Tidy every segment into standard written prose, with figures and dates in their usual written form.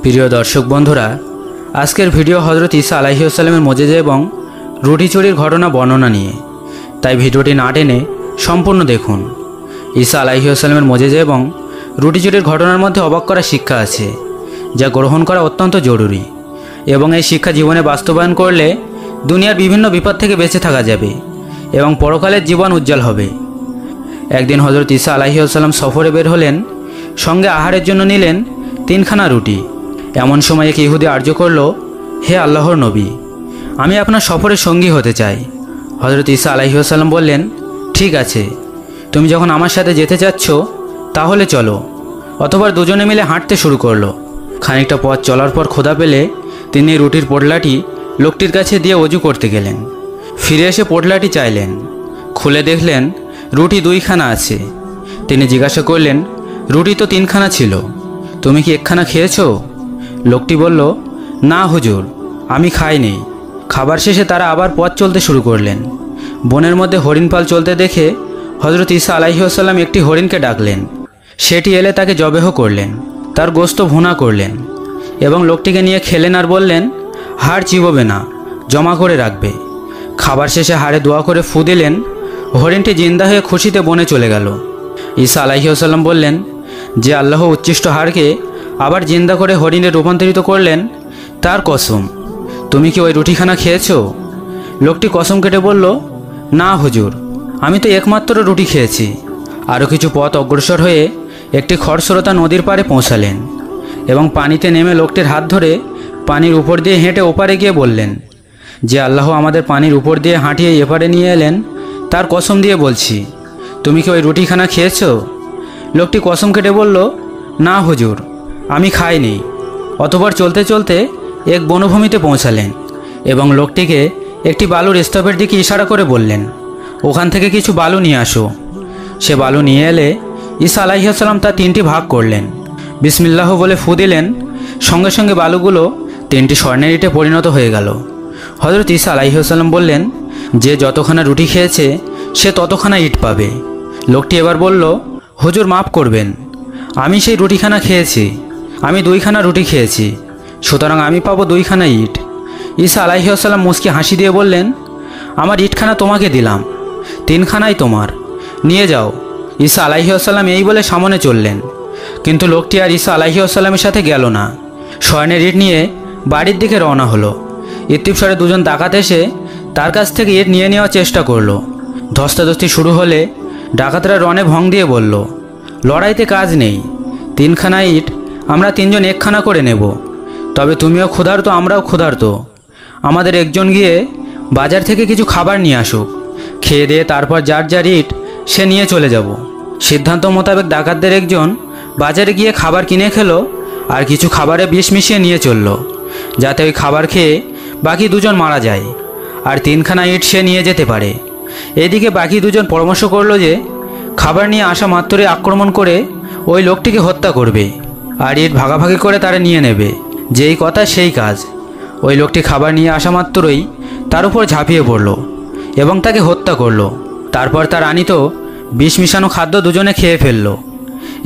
প্রিয় দর্শক বন্ধুরা, আজকের ভিডিও হযরত ঈসা আলাইহিস সালামের মুজিজা এবং রুটি চুরির ঘটনা বর্ণনা নিয়ে, তাই ভিডিওটি না টেনে সম্পূর্ণ দেখুন। ঈসা আলাইহিস সালামের মুজিজা এবং রুটি চুরির ঘটনার মধ্যে অবাক করা শিক্ষা আছে, যা গ্রহণ করা অত্যন্ত জরুরি এবং এই শিক্ষা জীবনে বাস্তবায়ন করলে দুনিয়ার বিভিন্ন বিপদ থেকে বেঁচে থাকা যাবে এবং পরকালের জীবন উজ্জ্বল হবে। একদিন হযরত ঈসা আলাইহিস সালাম সফরে বের হলেন, সঙ্গে আহারের জন্য নিলেন 3খানা রুটি। এমন সময় এক ইহুদি আর্য করল, হে আল্লাহর নবী, আমি আপনার সফরের সঙ্গী হতে চাই। হযরত ঈসা আলাইহিস সালাম বললেন, ঠিক আছে, তুমি যখন আমার সাথে যেতে চাচ্ছ তাহলে চলো। অতঃপর দুজনে মিলে হাঁটতে শুরু করলো। খানিকটা পথ চলার পর ক্ষুধা পেলে তিনি রুটির পোটলাটি লোকটির কাছে দিয়ে ওযু করতে গেলেন। ফিরে এসে পোটলাটি চাইলেন, খুলে দেখলেন রুটি 2খানা আছে। তিনি জিজ্ঞাসা করলেন, রুটি তো 3খানা ছিল, তুমি কি 1খানা খেয়েছো? লোকটি বলল, না হুজুর, আমি খাইনি। খাবার শেষে তারা আবার পথ চলতে শুরু করলেন। বনের মধ্যে হরিণপাল চলতে দেখে হযরত ঈসা আলাইহিস সালাম একটি হরিণকে ডাকলেন। সেটি এলে তাকে জবেহ করলেন, তার গোশত ভুনা করলেন এবং লোকটিকে নিয়ে খেলেন আর বললেন, হাড় চিবোবে না, জমা করে রাখবে। খাবার শেষে হাড়ে দোয়া করে ফু দিলেন। হরিণটি জিন্দা হয়ে খুশিতে বনে চলে গেল। ঈসা আলাইহিস সালাম বললেন, যে আল্লাহ উচ্ছিষ্ট হাড়কে আবার জিন্দা করে হরিণে রূপান্তরিত করলেন, তার কসম, তুমি কি ওই রুটিখানা খেয়েছো? লোকটি কসম কেটে বলল, না হুজুর, আমি তো একমাত্র রুটি খেয়েছি। আরও কিছু পথ অগ্রসর হয়ে একটি খরস্রোতা নদীর পাড়ে পৌঁছালেন এবং পানিতে নেমে লোকটির হাত ধরে পানির উপর দিয়ে হেঁটে ওপারে গিয়ে বললেন, যে আল্লাহ আমাদের পানির উপর দিয়ে হাঁটিয়ে এপারে নিয়ে এলেন, তার কসম দিয়ে বলছি, তুমি কি ওই রুটিখানা খেয়েছো? লোকটি কসম কেটে বলল, না হুজুর, আমি খাইনি। অতঃপর চলতে চলতে এক বনভূমিতে পৌঁছালেন এবং লোকটিকে একটি বালুর স্তূপের দিকে ইশারা করে বললেন, ওখান থেকে কিছু বালু নিয়ে আসো। সে বালু নিয়ে এলে ঈসা আলাইহিস সালাম তা 3টি ভাগ করলেন। বিসমিল্লাহ বলে ফু দিলেন, সঙ্গে সঙ্গে বালুগুলো 3টি স্বর্ণের ইটে পরিণত হয়ে গেল। হযরত ঈসা আলাইহিস সালাম বললেন, যে যতখানা রুটি খেয়েছে সে ততখানা ইট পাবে। লোকটি এবার বলল, হুজুর মাফ করবেন, আমি সেই রুটিখানা খেয়েছি, আমি 2খানা রুটি খেয়েছি, সুতরাং আমি পাবো 2খানা ইট। ঈসা আলাইহিস সালাম মুচকি হাসি দিয়ে বললেন, আমার ইটখানা তোমাকে দিলাম, 3খানাই তোমার, নিয়ে যাও। ঈসা আলাইহিস সালাম এই বলে সামনে চললেন, কিন্তু লোকটি আর ঈসা আলাইহিস সালামের সাথে গেল না। স্বর্ণের ইট নিয়ে বাড়ির দিকে রওনা হলো। ইত্যুপসারে দুজন ডাকাত এসে তার কাছ থেকে ইট নিয়ে নেওয়ার চেষ্টা করলো। ধস্তাধস্তি শুরু হলে ডাকাতরা রণে ভং দিয়ে বলল, লড়াইতে কাজ নেই, 3খানা ইট আমরা 3জন 1খানা করে নেব। তবে তুমিও ক্ষুধার্ত, আমরাও ক্ষুধার্ত, আমাদের একজন গিয়ে বাজার থেকে কিছু খাবার নিয়ে আসুক, খেয়ে দিয়ে তারপর যার যার ইট সে নিয়ে চলে যাব। সিদ্ধান্ত মোতাবেক ডাকাতদের একজন বাজারে গিয়ে খাবার কিনে খেলো আর কিছু খাবারে বিষ মিশিয়ে নিয়ে চলল, যাতে ওই খাবার খেয়ে বাকি 2জন মারা যায় আর 3খানা ইট সে নিয়ে যেতে পারে। এদিকে বাকি 2জন পরামর্শ করলো যে খাবার নিয়ে আসা মাত্রই আক্রমণ করে ওই লোকটিকে হত্যা করবে আর ইট ভাগাভাগি করে তারা নিয়ে নেবে। যেই কথা সেই কাজ। ওই লোকটি খাবার নিয়ে আসা মাত্রই তার উপর ঝাঁপিয়ে পড়ল এবং তাকে হত্যা করলো। তারপর তার আনিত বিষ মিশানো খাদ্য 2জনে খেয়ে ফেলল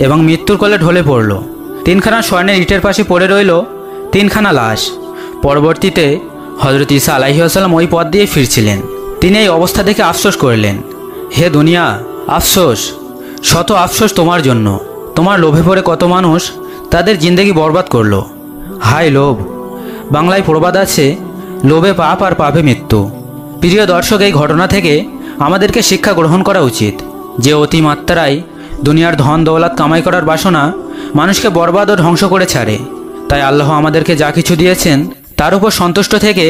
এবং মৃত্যুর কোলে ঢলে পড়ল। 3খানা স্বর্ণের ইটের পাশে পড়ে রইল 3খানা লাশ। পরবর্তীতে হযরত ঈসা আলাইহিস সালাম ওই পথ দিয়ে ফিরছিলেন। তিনি এই অবস্থা দেখে আফসোস করলেন, হে দুনিয়া, আফসোস, শত আফসোস তোমার জন্য। তোমার লোভে পড়ে কত মানুষ তাদের জিন্দেগি বরবাদ করলো। হায় লোভ! বাংলায় প্রবাদ আছে, লোভে পাপ আর পাপে মৃত্যু। প্রিয় দর্শক, এই ঘটনা থেকে আমাদেরকে শিক্ষা গ্রহণ করা উচিত যে অতিমাত্রায় দুনিয়ার ধন দৌলত কামাই করার বাসনা মানুষকে বরবাদ ও ধ্বংস করে ছাড়ে। তাই আল্লাহ আমাদেরকে যা কিছু দিয়েছেন তার উপর সন্তুষ্ট থেকে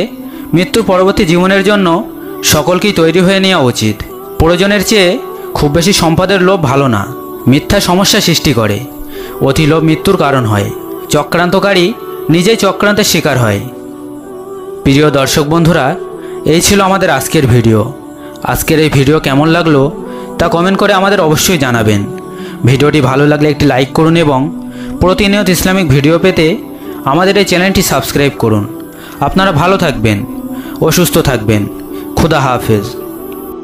মৃত্যুর পরবর্তী জীবনের জন্য সকলকেই তৈরি হয়ে নেওয়া উচিত। প্রয়োজনের চেয়ে খুব বেশি সম্পদের লোভ ভালো না, মিথ্যা সমস্যা সৃষ্টি করে। অতি লোভ মৃত্যুর কারণ হয়। চক্রান্তকারী নিজেই চক্রান্তের শিকার হয়। প্রিয় দর্শক বন্ধুরা, এই ছিল আমাদের আজকের ভিডিও। আজকের এই ভিডিও কেমন লাগলো তা কমেন্ট করে আমাদের অবশ্যই জানাবেন। ভিডিওটি ভালো লাগলে একটি লাইক করুন এবং প্রতিনিয়ত ইসলামিক ভিডিও পেতে আমাদের এই চ্যানেলটি সাবস্ক্রাইব করুন। আপনারা ভালো থাকবেন ও সুস্থ থাকবেন। খুদা হাফেজ।